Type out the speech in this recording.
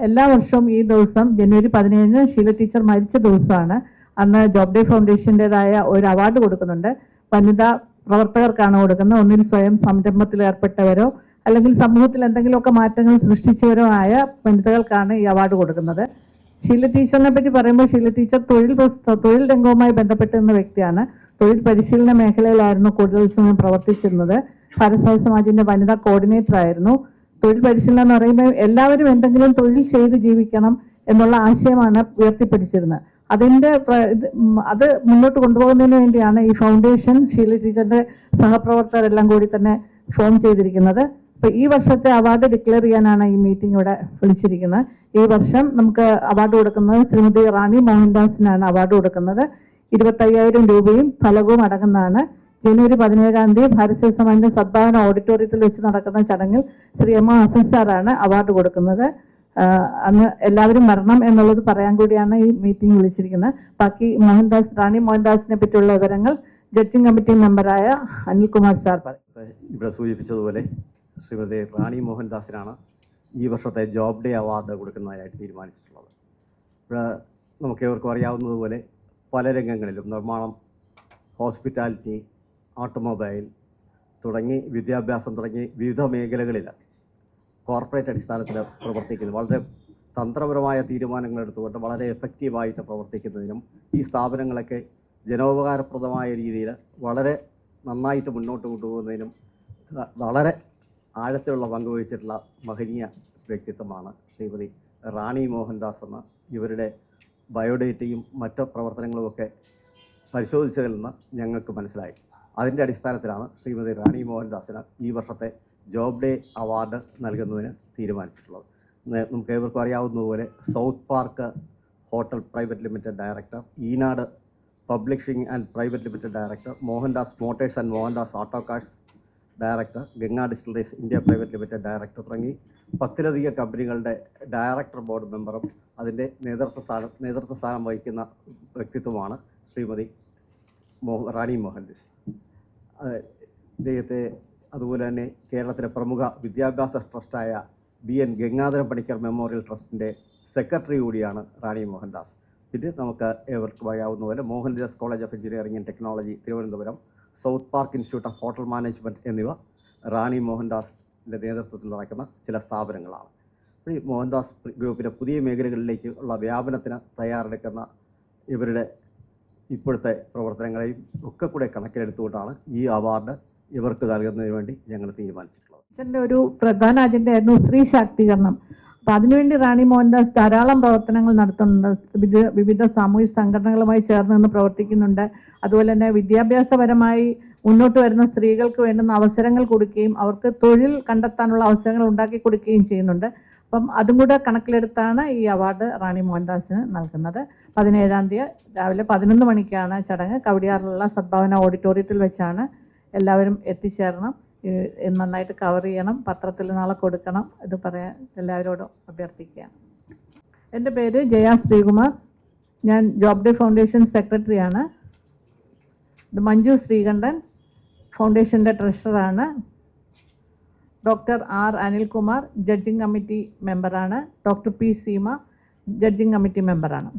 എല്ലാ വർഷവും ഈ ദിവസം ജനുവരി 17 ഷീല ടീച്ചർ മരിച്ച ദിവസമാണ്. അന്ന് ജോബ് ഡേ ഫൗണ്ടേഷൻ്റെതായ ഒരു അവാർഡ് കൊടുക്കുന്നുണ്ട്. വനിതാ പ്രവർത്തകർക്കാണ് കൊടുക്കുന്നത്. ഒന്നിൽ സ്വയം സംരംഭത്തിൽ ഏർപ്പെട്ടവരോ അല്ലെങ്കിൽ സമൂഹത്തിൽ എന്തെങ്കിലുമൊക്കെ മാറ്റങ്ങൾ സൃഷ്ടിച്ചവരോ ആയ വനിതകൾക്കാണ് ഈ അവാർഡ് കൊടുക്കുന്നത്. ഷീല ടീച്ചറിനെ പറ്റി പറയുമ്പോൾ ഷീല ടീച്ചർ തൊഴിൽ രംഗവുമായി ബന്ധപ്പെട്ടിരുന്ന വ്യക്തിയാണ്. തൊഴിൽ പരിശീലന മേഖലയിലായിരുന്നു കൂടുതൽ സമയം പ്രവർത്തിച്ചിരുന്നത്. ഭാരത് സമാജിന്റെ വനിതാ കോർഡിനേറ്റർ ആയിരുന്നു. തൊഴിൽ പരിശീലനം എന്ന് പറയുമ്പോൾ എല്ലാവരും എന്തെങ്കിലും തൊഴിൽ ചെയ്ത് ജീവിക്കണം എന്നുള്ള ആശയമാണ് ഉയർത്തിപ്പിടിച്ചിരുന്നത്. അത് മുന്നോട്ട് കൊണ്ടുപോകുന്നതിന് വേണ്ടിയാണ് ഈ ഫൗണ്ടേഷൻ ഷീല ടീച്ചറിന്റെ സഹപ്രവർത്തകരെല്ലാം കൂടി തന്നെ ഫോം ചെയ്തിരിക്കുന്നത്. അപ്പോൾ ഈ വർഷത്തെ അവാർഡ് ഡിക്ലെയർ ചെയ്യാനാണ് ഈ മീറ്റിംഗ് ഇവിടെ വിളിച്ചിരിക്കുന്നത്. ഈ വർഷം നമുക്ക് അവാർഡ് കൊടുക്കുന്നത് ശ്രീമതി റാണി മോഹൻദാസിനാണ് അവാർഡ് കൊടുക്കുന്നത്. 25,000 രൂപയും ഫലകവും അടങ്ങുന്നതാണ്. ജനുവരി 17 ഭാരത് സമാജിന്റെ സദ്ഭാവന ഓഡിറ്റോറിയത്തിൽ വെച്ച് നടക്കുന്ന ചടങ്ങിൽ ശ്രീ എം ഹസൻ സാറാണ് അവാർഡ് കൊടുക്കുന്നത്. അന്ന് എല്ലാവരും വരണം എന്നുള്ളത് പറയാൻ കൂടിയാണ് ഈ മീറ്റിംഗ് വിളിച്ചിരിക്കുന്നത്. ബാക്കി റാണി മോഹൻദാസിനെ പറ്റിയുള്ള വിവരങ്ങൾ ജഡ്ജിംഗ് കമ്മിറ്റി മെമ്പറായ അനിൽകുമാർ സാർ പറയും. ഇവിടെ സൂചിപ്പിച്ചതുപോലെ ശ്രീമതി റാണി മോഹൻദാസിനാണ് ഈ വർഷത്തെ ജോബ് ഡേ അവാർഡ് കൊടുക്കുന്നതായിട്ട് തീരുമാനിച്ചിട്ടുള്ളത്. ഇവിടെ നമുക്ക് ഏവർക്കും അറിയാവുന്നതുപോലെ പല രംഗങ്ങളിലും നിർമ്മാണം, ഹോസ്പിറ്റാലിറ്റി, ഓട്ടോമൊബൈൽ തുടങ്ങി വിദ്യാഭ്യാസം തുടങ്ങി വിവിധ മേഖലകളിൽ കോർപ്പറേറ്റ് അടിസ്ഥാനത്തിൽ പ്രവർത്തിക്കുന്നത് വളരെ തന്ത്രപരമായ തീരുമാനങ്ങൾ എടുത്തുകൊണ്ട് വളരെ എഫക്റ്റീവായിട്ട് പ്രവർത്തിക്കുന്നതിനും ഈ സ്ഥാപനങ്ങളൊക്കെ ജനോപകാരപ്രദമായ രീതിയിൽ വളരെ നന്നായിട്ട് മുന്നോട്ട് കൊണ്ടുപോകുന്നതിനും വളരെ ആഴത്തിലുള്ള പങ്ക് വഹിച്ചിട്ടുള്ള മഹനീയ വ്യക്തിത്വമാണ് ശ്രീമതി റാണി മോഹൻദാസ് എന്ന. ഇവരുടെ ബയോഡേറ്റയും മറ്റ് പ്രവർത്തനങ്ങളുമൊക്കെ പരിശോധിച്ചതിൽ നിന്ന് ഞങ്ങൾക്ക് മനസ്സിലായി. അതിൻ്റെ അടിസ്ഥാനത്തിലാണ് ശ്രീമതി റാണി മോഹൻദാസിന് ഈ വർഷത്തെ ജോബ് ഡേ അവാർഡ് നൽകുന്നതിന് തീരുമാനിച്ചിട്ടുള്ളത്. നമുക്ക് ഏവർക്കും അറിയാവുന്നതുപോലെ south park hotel private limited director, Eenadu publishing and private limited director, Mohandas motors and Mohandas auto cars director, Ganga distilleries India private limited director തുടങ്ങി 10ലധികം കമ്പനികളുടെ ഡയറക്ടർ ബോർഡ് മെമ്പറും അതിൻ്റെ നേതൃത്വ സ്ഥാനം വഹിക്കുന്ന വ്യക്തിത്വമാണ് ശ്രീമതി റാണി മോഹൻദാസ്. ഇദ്ദേഹത്തെ അതുപോലെ തന്നെ കേരളത്തിലെ പ്രമുഖ വിദ്യാഭ്യാസ ട്രസ്റ്റായ BN ഗംഗാധര പണിക്കർ മെമ്മോറിയൽ ട്രസ്റ്റിൻ്റെ സെക്രട്ടറി കൂടിയാണ് റാണി മോഹൻദാസ്. ഇത് നമുക്ക് ഏവർക്കും അറിയാവുന്ന പോലെ Mohandas college of engineering and technology Thiruvananthapuram, south park institute of hotel management എന്നിവ റാണി മോഹൻദാസിൻ്റെ നേതൃത്വത്തിൽ നടക്കുന്ന ചില സ്ഥാപനങ്ങളാണ്. ഈ മോഹൻദാസ് ഗ്രൂപ്പിൻ്റെ പുതിയ മേഖലകളിലേക്ക് ഉള്ള വ്യാപനത്തിന് തയ്യാറെടുക്കുന്ന ഇവരുടെ ഇപ്പോഴത്തെ പ്രവർത്തനങ്ങളെയും ഒക്കെ കൂടെ കണക്കിലെടുത്തുകൊണ്ടാണ് ഈ അവാർഡ് ഇവർക്ക് നൽകുന്നതിന് വേണ്ടി ഞങ്ങൾ തീരുമാനിച്ചിട്ടുള്ളത്. അച്ഛൻ്റെ ഒരു പ്രധാന അജണ്ടയായിരുന്നു സ്ത്രീ ശാക്തീകരണം. അപ്പം അതിനുവേണ്ടി റാണി മോഹൻദാസ് ധാരാളം പ്രവർത്തനങ്ങൾ നടത്തുന്നുണ്ട്. വിവിധ സാമൂഹിക സംഘടനകളുമായി ചേർന്ന് നിന്ന് പ്രവർത്തിക്കുന്നുണ്ട്. അതുപോലെ തന്നെ വിദ്യാഭ്യാസപരമായി മുന്നോട്ട് വരുന്ന സ്ത്രീകൾക്ക് വേണ്ടുന്ന അവസരങ്ങൾ കൊടുക്കുകയും അവർക്ക് തൊഴിൽ കണ്ടെത്താനുള്ള അവസരങ്ങൾ ഉണ്ടാക്കി കൊടുക്കുകയും ചെയ്യുന്നുണ്ട്. അപ്പം അതും കൂടെ കണക്കിലെടുത്താണ് ഈ അവാർഡ് റാണി മോഹൻദാസിന് നൽകുന്നത്. 17 രാവിലെ 11 മണിക്കാണ് ചടങ്ങ്. കവടിയാറിലുള്ള സദ്ഭാവന ഓഡിറ്റോറിയത്തിൽ വെച്ചാണ്. എല്ലാവരും എത്തിച്ചേരണം. നന്നായിട്ട് കവർ ചെയ്യണം. പത്രത്തിൽ നാളെ കൊടുക്കണം. ഇത് പറയാൻ എല്ലാവരോടും അഭ്യർത്ഥിക്കുകയാണ്. എൻ്റെ പേര് ജയ ശ്രീകുമാർ. ഞാൻ ജോബ് ഡേ ഫൗണ്ടേഷൻ സെക്രട്ടറിയാണ്. ഇത് മഞ്ജു ശ്രീകണ്ഠൻ ഫൗണ്ടേഷൻ്റെ ട്രഷററാണ്. Doctor R Anilkumar judging committee മെമ്പറാണ്. Doctor P Seema judging committee മെമ്പറാണ്.